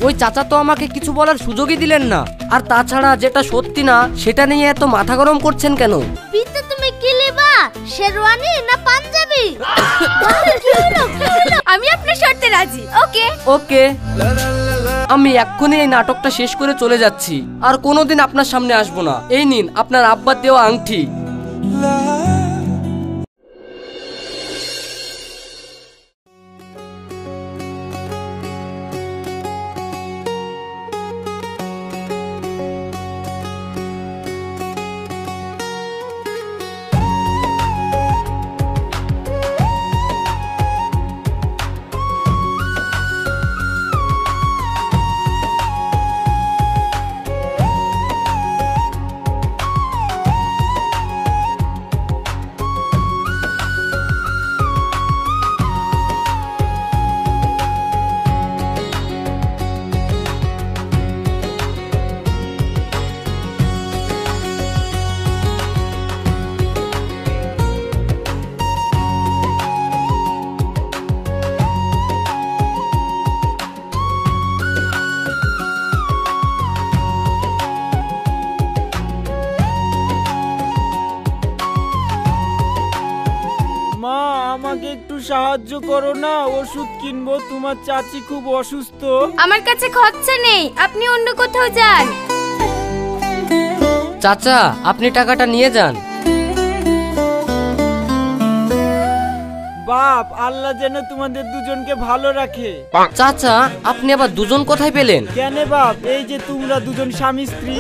ওই চাচা তো আমাকে কিছু বলার সুযোগই দিলেন না। আর তাছাড়া যেটা সত্যি না সেটা নিয়ে এত মাথা গরম করছেন কেন? বিতে তুমি কি নেবা, শেরওয়ানি না পাঞ্জাবি? আমি আপনার শর্তে রাজি। ওকে ওকে, আমি এক্ষুনি এই নাটকটা শেষ করে চলে যাচ্ছি, আর কোনোদিন আপনার সামনে আসবো না। এই নিন আপনার আব্বার দেওয়া আংটি। আমাকে একটু সাহায্য করো না, ওষুধ কিনবো, তোমার চাচি খুব অসুস্থ। আমার কাছে খরচা নেই, আপনি অন্য কোথাও যান। চাচা আপনি টাকাটা নিয়ে যান। বাপ, আল্লাহ যেন তোমাদের দুজনকে ভালো রাখে। চাচা আপনি আবার দুজন কোথায় পেলেন? কেন বাপ, এই যে তোমরা দুজন স্বামী স্ত্রী।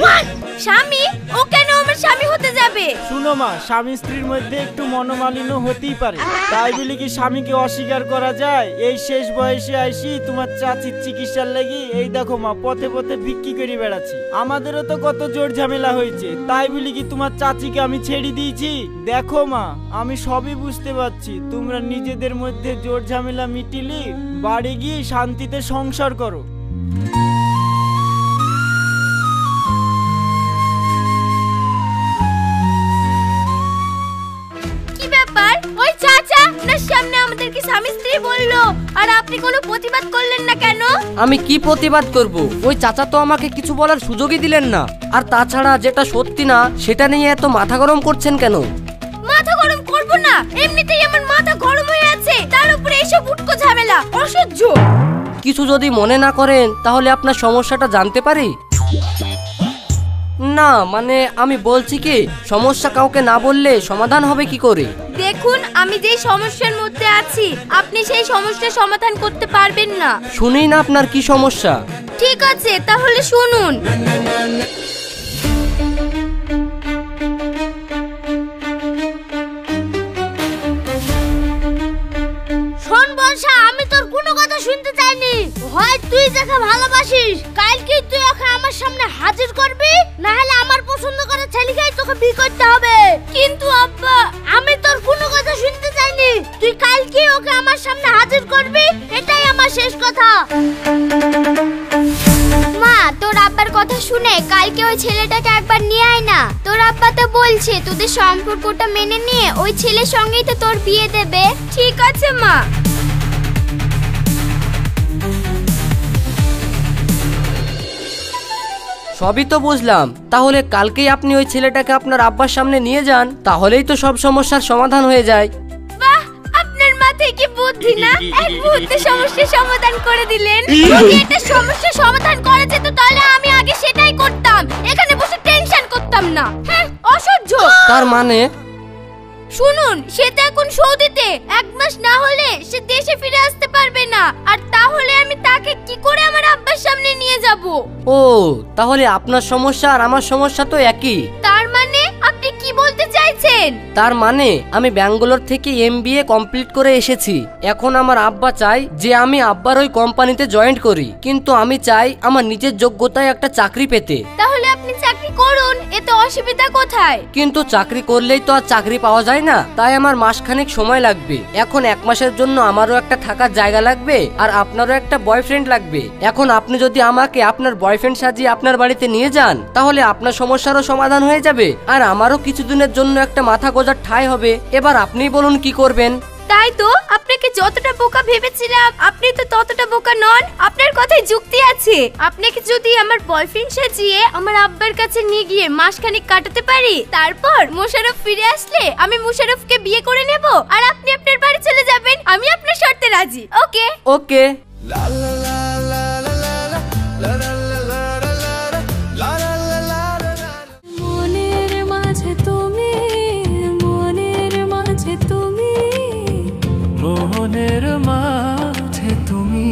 স্বামী? ও কেন আমার স্বামী হতে যাবে? শুনো মা, স্বামী স্ত্রীর মধ্যে একটু মনোমালিন্য হতেই পারে, তাই বলে কি স্বামীকে অস্বীকার করা যায়? এই শেষ বয়সে আইসি তোমার চাচির চিকিৎসার লাগি এই দেখো মা পথে পথে ভিক্ষি করে বেড়াচ্ছি। আমাদেরও তো কত জোর ঝামেলা হয়েছে, তাই বলি কি তোমার চাচিকে আমি ছেড়ে দিয়েছি? দেখো মা, আমি সবই বুঝতে পারছি, তোমরা নিজেদের মধ্যে জোর ঝামেলা মিটিলি বাড়ি গিয়ে শান্তিতে সংসার করো। কি ব্যাপার? ওই চাচা আপনার সামনে আমাদেরকে স্বামী স্ত্রী বললো, আর আপনি কোনো প্রতিবাদ করলেন না কেন? আমি কি প্রতিবাদ করব? ওই চাচা তো আমাকে কিছু বলার সুযোগই দিলেন না। আর তাছাড়া যেটা সত্যি না সেটা নিয়ে এত মাথা গরম করছেন কেন? মাথা গরম করব না, এমনিতেই আমার মাথা গরম হয়ে আছে, তার উপরে এসব উটকো ঝামেলা, অসহ্য। কিছু যদি মনে না করেন তাহলে আপনার সমস্যাটা জানতে পারি? না মানে আমি বলছি কি, সমস্যা কাউকে না বললে সমাধান হবে কি করে? দেখুন, আমি যেই সমস্যার মধ্যে আছি আপনি সেই সমস্যার সমাধান করতে পারবেন না। শুনি না আপনার কি সমস্যা। ঠিক আছে তাহলে শুনুন। শোন বর্ষা, আমি তোর কোনো কথা শুনতে চাইনি। হয় তুই যাকে ভালোবাসিস কালকে তুই ওকে আমার সামনে হাজির করবি, না হলে আমার পছন্দ করা ছেলেকেই তোকে বিয়ে করতে হবে। কিন্তু আব্বা, আমি তোর কোনো কথা শুনতে চাইনি, তুই কালকে ওকে আমার সামনে হাজির করবি, এটাই আমার শেষ কথা। মা তোর আব্বার কথা শুনে কালকে ওই ছেলেটাকে একবার নিয়ে আয় না। তোর আব্বা তো বলছে তোদের সম্পর্কটা মেনে নিয়ে ওই ছেলের সঙ্গেই তো তোর বিয়ে দেবে। ঠিক আছে মা। সবই তো বুঝলাম, তাহলে কালকেই আপনি ওই ছেলেটাকে আপনার আব্বার সামনে নিয়ে যান, তাহলেই তো সব সমস্যার সমাধান হয়ে যায়। বাহ, আপনার মাথায় কি বুদ্ধি না, এক মুহূর্তে সমস্যার সমাধান করে দিলেন। যদি এটা সমস্যার সমাধান করা যেত তাহলে আমি আগে সেটাই করতাম, এখানে বসে টেনশন করতাম না। হ্যাঁ, অসহ্য। তার মানে? শুনুন, সে তো এখন সৌদিতে, 1 মাস না হলে সে দেশে ফিরে আসতে পারবে না, আর তাহলে আমি তাকে কি করে আমার আব্বার সামনে নিয়ে যাব? ও, তাহলে আপনার সমস্যা আর আমার সমস্যা তো একই। তার মানে আপনি কি বলতে চাইছেন? তার মানে আমি ব্যাঙ্গালোর থেকে MBA কমপ্লিট করে এসেছি। এখন আমার আব্বা চাই যে আমি আব্বার ওই কোম্পানিতে জয়েন্ট করি, কিন্তু আমি চাই আমার নিজের যোগ্যতায় একটা চাকরি পেতে। তাহলে আপনি চাকরি করুন, এতে অসুবিধা কোথায়? কিন্তু চাকরি করলেই তো আর চাকরি পাওয়া যায় না, তাই আমার মাসখানেক সময় লাগবে। এখন 1 মাসের জন্য আমারও একটা থাকার জায়গা লাগবে, আর আপনারও একটা বয়ফ্রেন্ড লাগবে। এখন আপনি যদি আমাকে আপনার বয়ফ্রেন্ড সাজিয়ে আপনার বাড়িতে নিয়ে যান তাহলে আপনার সমস্যারও সমাধান হয়ে যাবে, আর আমারও কিছুদিনের জন্য একটা মাথা গোজার ঠাঁই হবে। এবার আপনিই বলুন কি করবেন। তাই তো, আপনাকে যতটা বোকা ভেবেছিলাম আপনি তো ততটা বোকা নন। আপনার কথায় যুক্তি আছে। আপনাকে যদি আমার বয়ফ্রেন্ড সাজিয়ে আমার আব্বার কাছে নিয়ে গিয়ে মাসখানেক কাটাতে পারি, তারপর মোশাররফ ফিরে আসলে আমি মোশাররফকে বিয়ে করে নেব আর আপনি আপনার বাড়ি চলে যাবেন। আমি আপনার শর্তে রাজি। ওকে ওকে। মনের মাঝে তুমি, মনের মাঝে তুমি, মোহনের মাঝে তুমি।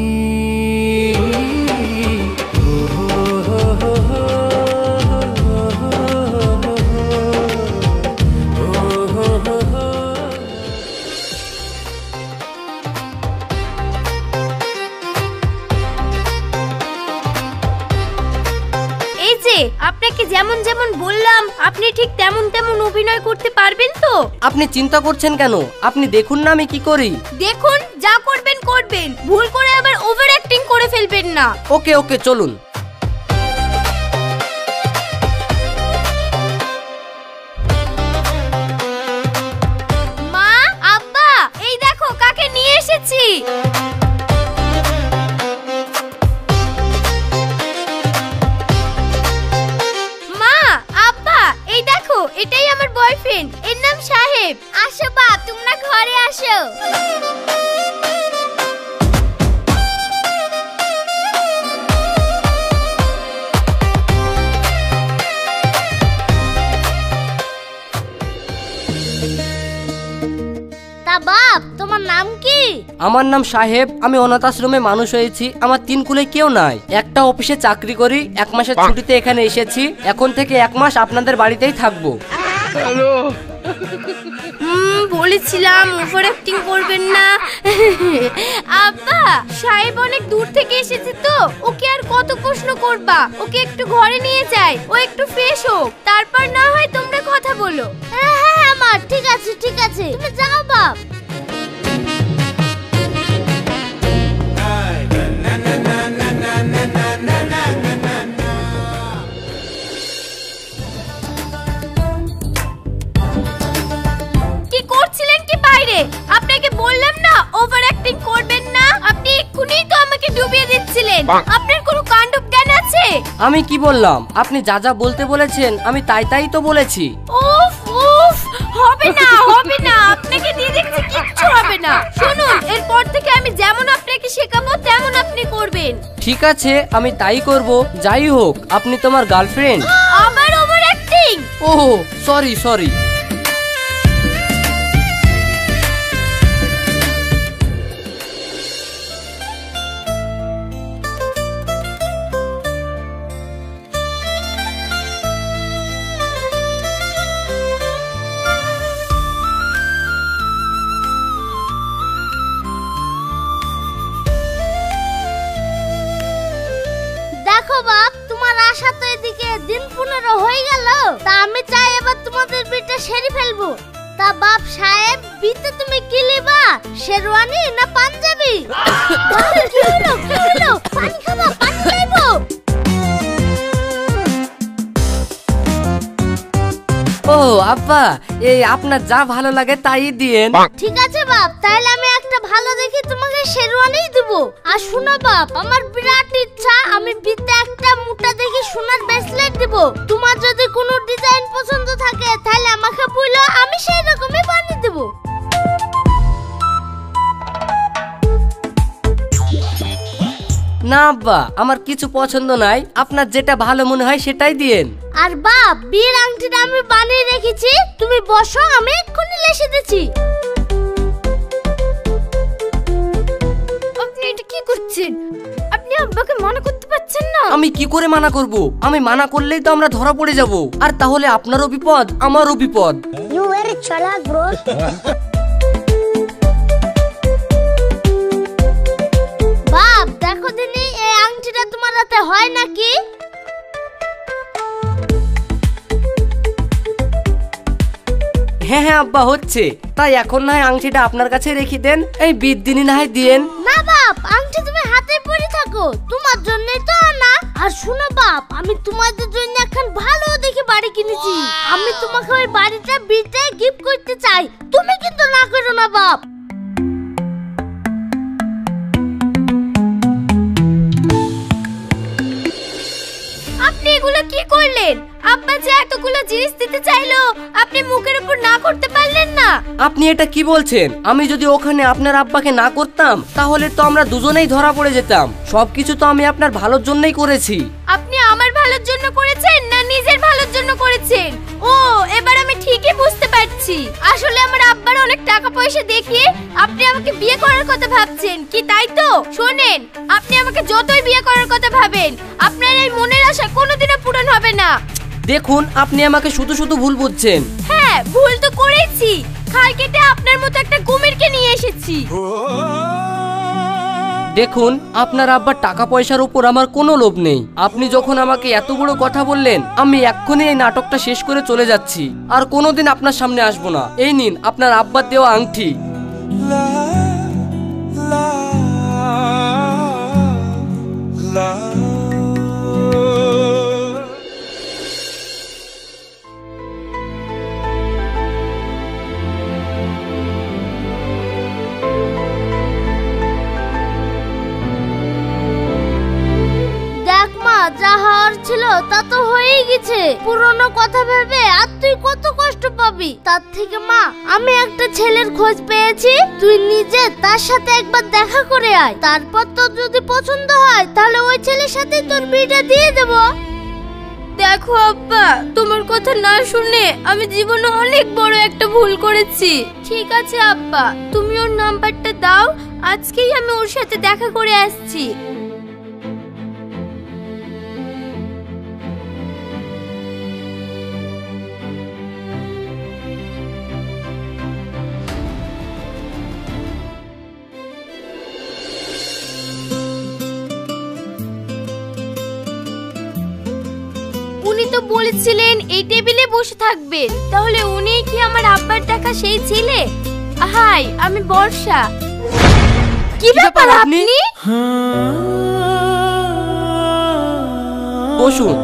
এই যে আপনাকে যেমন যেমন বললাম আপনি ঠিক তেমন তেমন অভিনয় করতে পারবেন তো? আপনি চিন্তা করছেন কেন? আপনি দেখুন না আমি কি করি। দেখুন, যা করবেন করবেন, ভুল করে আবার ওভার অ্যাক্টিং করে ফেলবেন না। ওকে ওকে, চলুন। মা, আব্বা, এই দেখো কাকে নিয়ে এসেছি। মা, আব্বা, এই দেখো এটাই আমার বয়ফ্রেন্ড, এর নাম সাহেব। আসো বাপ, তোমরা ঘরে আসো। তা বাপ, তোমার নাম কি? আমার নাম সাহেব। আমি অনাথ আশ্রমে মানুষ হয়েছি। আমার 3 কুলে কেউ নাই। একটা অফিসে চাকরি করি। 1 মাসের ছুটিতে এখানে এসেছি। এখন থেকে 1 মাস আপনাদের বাড়িতেই থাকবো। বলেছিলাম ওভার অ্যাক্টিং করবেন না। আব্বা, সাহেব অনেক দূর থেকে এসেছে তো, ওকে আর কত প্রশ্ন করবা। ওকে একটু ঘরে নিয়ে যাই, ও একটু ফ্রেশ হোক, তারপর না হয় তোমরা কথা বলো। হ্যাঁ হ্যাঁ মা, ঠিক আছে ঠিক আছে, তুমি যাও বাপ। কি করছিলেন কি বাইরে? আপনাকে বললাম না ওভার অ্যাক্টিং করবেন না। আপনি এক্ষুনি তো আমাকে ডুবিয়ে দিচ্ছিলেন। আপনার কোনো কাণ্ডব জ্ঞান আছে? আমি কি বললাম? আপনি যা যা বলতে বলেছেন আমি তাই তাই তো বলেছি। উফ উফ, হবে না হবে না, আপনাকে দিয়ে দেখছি কিচ্ছু হবে না। শুনুন, এরপর থেকে আমি যেমন আপনাকে শেখাবো তেমন আপনি করবেন। ঠিক আছে, আমি তাই করব। যাই হোক, আপনি তোমার গার্লফ্রেন্ড? আবার ওভার অ্যাক্টিং? ওহ, সরি সরি। দেখো বাপ, তোমার আশা তো এদিকে দিন 15 হয়ে গেল। তা আমি চাই এবার তোমাদের বিটা সেরে ফেলবো। তা বাপ সাহেব, বিতে তুমি কি লিবা, শেরওয়ানি না পাঞ্জাবি? কি হলো, কি হলো? পানি খাবা, পানি খাইবো? ও আব্বা, এই আপনার যা ভালো লাগে তাই দিয়েন। ঠিক আছে বাপ, তাহলে আমি একটা ভালো দেখে তোমাকে শেরওয়ানি দেব। আর শোনো বাপ, আমার বিরাট ইচ্ছা আমি বিতে একটা মোটা দেখে সোনার ব্রেসলেট দেব। তোমার যদি কোনো ডিজাইন পছন্দ থাকে তাহলে আমাকে বলো, আমি সেই রকমই বানিয়ে দেব। না আব্বা, আমার কিছু পছন্দ নাই। আপনার যেটা ভালো মনে হয় সেটাই দিয়েন। আর বাপ, বিয়ের আংটিটা আমি বানিয়ে রেখেছি, তুমি বসো, আমি এক্ষুনি লেসে দিচ্ছি। আপনি এটা কি করছেন? আপনি আব্বাকে মানা করতে পারছেন না? আমি কি করে মানা করব? আমি মানা করলেই তো আমরা ধরা পড়ে যাব, আর তাহলে আপনারও বিপদ আমারও বিপদ। ইউ ভেরি চালাক ব্রো। বাপ দেখো দিনি, এই আংটিটা তোমার হাতে হয় নাকি? হ্যাঁ হ্যাঁ আব্বা, হচ্ছে। তাই এখন না হয় আংটিটা আপনার কাছে রেখে দেন, এই বিদ্দিনী না হয় দিয়েন। না বাপ, আংটি তুমি হাতে পরে থাকো, তোমার জন্যই তো আনা। আর শুনো বাপ, আমি তোমাদের জন্য এখন ভালো দেখে বাড়ি কিনেছি। আমি তোমাকে ওই বাড়িটা বিতে গিফট করতে চাই, তুমি কিন্তু না করো না বাপ। আপনি এগুলো কি করলেন? আব্বা যে এতগুলো জিনিস দিতে চাইলো, আপনি মুখের উপর না করতে পারলেন না? আপনি এটা কি বলছেন? আমি যদি ওখানে আপনার আব্বাকে না করতাম তাহলে তো আমরা দুজনেই ধরা পড়ে যেতাম। সবকিছু তো আমি আপনার ভালোর জন্যই করেছি। আপনি আমার ভালোর জন্য করেছেন না নিজের ভালোর জন্য করেছেন? ও, এবার আমি ঠিকই বুঝতে পারছি। আসলে আমার আব্বার অনেক টাকা পয়সা দেখিয়ে আপনি আমাকে বিয়ে করার কথা ভাবছেন কি, তাই তো? শোনেন, আপনি আমাকে যতই বিয়ে করার কথা ভাবেন, আপনার এই মনের আশা কোনোদিনও পূরণ হবে না। দেখুন, আপনি আমাকে শুধু শুধু ভুল বুঝছেন। হ্যাঁ, ভুল তো করেছি। খাল কেটে আপনার মতো একটা কুমিরকে নিয়ে এসেছি। দেখুন, আপনার আব্বার টাকা পয়সার উপর আমার কোনো লোভ নেই। আপনি যখন আমাকে এত বড় কথা বললেন, আমি এক্ষুনি এই নাটকটা শেষ করে চলে যাচ্ছি। আর কোনোদিন আপনার সামনে আসবো না। এই নিন আপনার আব্বার দেওয়া আংটি। দেখ মা, যা হওয়ার ছিল তা তো হয়েই গেছে। পুরনো কথা ভেবে আর তুই কত কষ্ট পাবি? তার থেকে মা, আমি একটা ছেলের খোঁজ পেয়েছি, তুই নিজে তার সাথে একবার দেখা করে আয়। তারপর তোর যদি পছন্দ হয় তাহলে ওই ছেলের সাথে তোর বিয়েটা দিয়ে দেব। দেখো আব্বা, তোমার কথা না শুনে আমি জীবনে অনেক বড় একটা ভুল করেছি। ঠিক আছে আব্বা, তুমি ওর নাম্বারটা দাও, আজকেই আমি ওর সাথে দেখা করে আসছি। উনি তো বলেছিলেন এই টেবিলে বসে থাকবেন, তাহলে উনি কি আমার আব্বার দেখা সেই ছেলে? হাই, আমি বর্ষা। কি ব্যাপার আপনি? বসুন।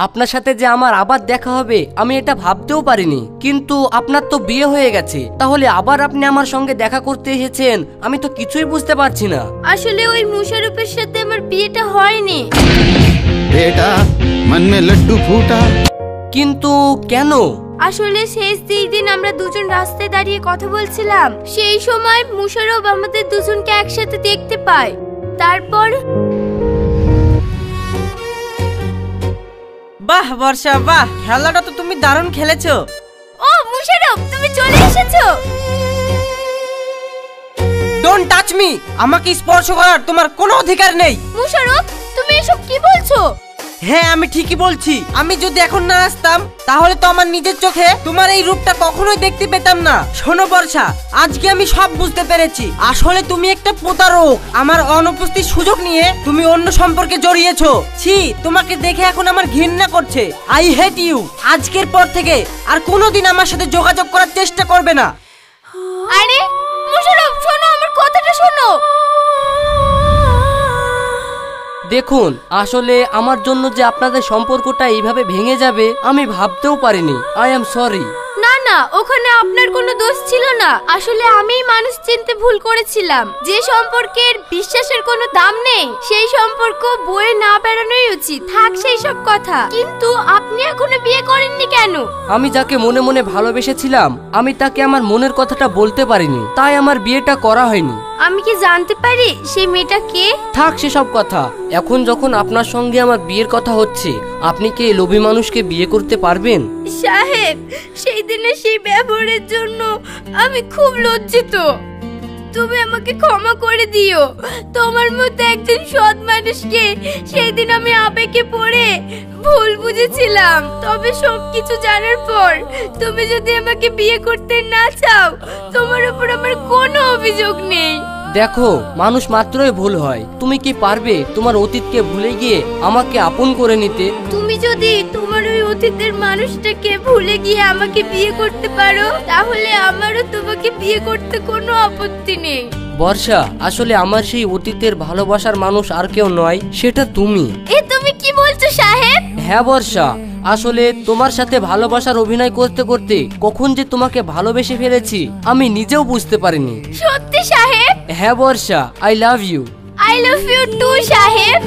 আপনার সাথে যে আমার আবার দেখা হবে আমি এটা ভাবতেও পারিনি। কিন্তু আপনার তো বিয়ে হয়ে গেছে, তাহলে আবার আপনি আমার সঙ্গে দেখা করতে এসেছেন, আমি তো কিছুই বুঝতে পারছি না। আসলে ওই মুশারফের সাথে আমার বিয়েটা হয়নি। बेटा मन में लड्डू फूटा। কিন্তু কেন? আসলে শেষ দিন আমরা দুজন রাস্তায় দাঁড়িয়ে কথা বলছিলাম, সেই সময় মুশারফ আমাদের দুজনকে একসাথে দেখতে পায়। তারপর বাহ বর্ষা, বাহ, খেলাটা তো তুমি দারুণ খেলেছো। ও মুশারফ, তুমি চলে এসেছো। ডোন্ট টাচ মি, আমাকে স্পর্শ করার তোমার কোনো অধিকার নেই। মুশারফ, তুমি এসব কি বলছো? হ্যাঁ, আমি ঠিকই বলছি। আমি যদি এখন না আসতাম তাহলে তো আমার নিজের চোখে তোমার এই রূপটা কখনোই দেখতে পেতাম না। শোনো বর্ষা, আজকে আমি সব বুঝতে পেরেছি। আসলে তুমি একটা প্রতারক। আমার অনুপস্থিত সুযোগ নিয়ে তুমি অন্য সম্পর্কে জড়িয়েছো। ছি, তোমাকে দেখে এখন আমার ঘৃণা করছে। I hate you. আজকের পর থেকে আর কোনোদিন আমার সাথে যোগাযোগ করার চেষ্টা করবে না। আরে মুশারফ, শোনো, আমার কথাটা শোনো। দেখুন, আসলে আমার জন্য যে আপনাদের সম্পর্কটা এইভাবে ভেঙে যাবে আমি ভাবতেও পারিনি। I am sorry. না না, ওখানে আপনার কোনো দোষ ছিল না। আসলে আমিই মানুষ চিনতে ভুল করেছিলাম। যে সম্পর্কের বিশ্বাসের কোনো দাম নেই সেই সম্পর্ক বয়ে না বেড়ানোই উচিত। থাক সেই সব কথা। কিন্তু আপনি এখনো বিয়ে করেননি কেন? আমি যাকে মনে মনে ভালোবেসেছিলাম আমি তাকে আমার মনের কথাটা বলতে পারিনি, তাই আমার বিয়েটা করা হয়নি। আমি কি জানতে পারি সেই মেয়েটা কে? থাক সেসব কথা। এখন যখন আপনার সঙ্গে আমার বিয়ের কথা হচ্ছে, আপনি কি এই লোভী মানুষকে বিয়ে করতে পারবেন? সাহেব, সেই দিনের সেই ব্যবহারের জন্য আমি খুব লজ্জিত। তুমি আমাকে ক্ষমা করে দিও। তোমার মতো একজন সৎ মানুষকে সেই দিন আমি আবেগে পড়ে ভুল বুঝেছিলাম। তবে সবকিছু জানার পর তুমি যদি আমাকে বিয়ে করতে না চাও, তোমার উপর আমার কোনো অভিযোগ নেই। দেখো, মানুষ মাত্রই ভুল হয়। তুমি কি পারবে তোমার অতীতকে ভুলে গিয়ে আমাকে আপন করে নিতে? তুমি যদি তোমার ওই অতীতের মানুষটাকে ভুলে গিয়ে আমাকে বিয়ে করতে পারো, তাহলে আমারও তোমাকে বিয়ে করতে কোনো আপত্তি নেই। বর্ষা, আসলে আমার সেই অতীতের ভালোবাসার মানুষ আর কেউ নয়, সেটা তুমি। এ তুমি কি বলছো সাহেব? হ্যাঁ বর্ষা, আসলে তোমার সাথে ভালোবাসার অভিনয় করতে করতে কখন যে তোমাকে ভালোবেসে ফেলেছি আমি নিজেও বুঝতে পারিনি। সত্যি সাহেব? হ্যাঁ Barsha, I love you. I love you too সাহেব।